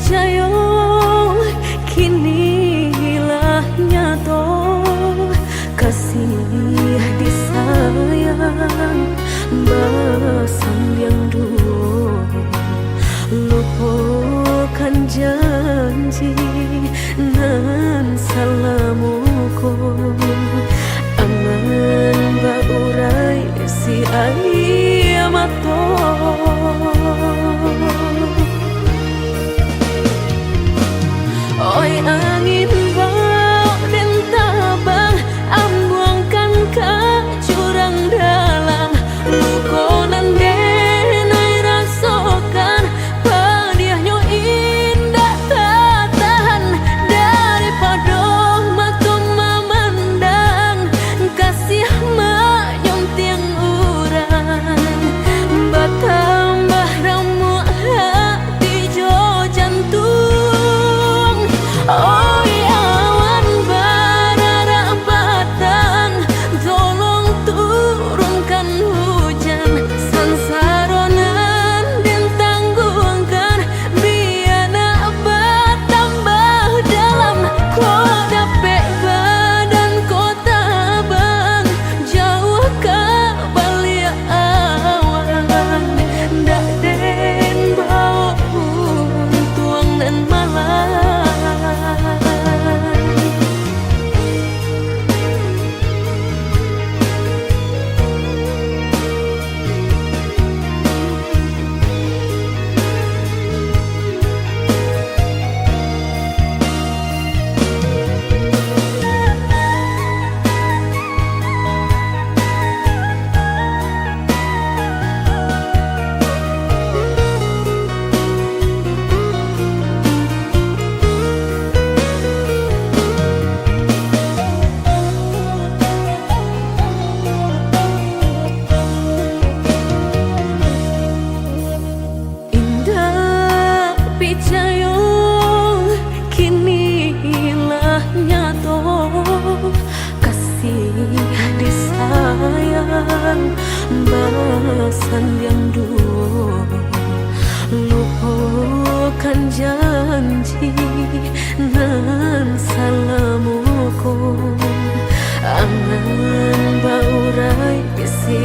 picayo kini hilang nyato, kasih disayang basan yang dulu, lupakan janji nan salamuku, angan baurai si ayamato. Oi angin bau dan tabang, ambuangkan ke jurang dalam, lukonan denai rasakan, pedihnya indah tak tahan, daripada mata memandang, kasih menyunting urang, bertambah ramu hati jo jantung. Oi awan barara batang, tolong turunkan hujan, sansaronan dan tanggungkan, biar nak bertambah dalam, kau dapet badan kau tabang, jauh ke balik awan, dak den bau tuang dan malam. Picayo kini hilang nyato, kasih disayang basan yang dulu, lupakan janji nan salamuku, angan baurai si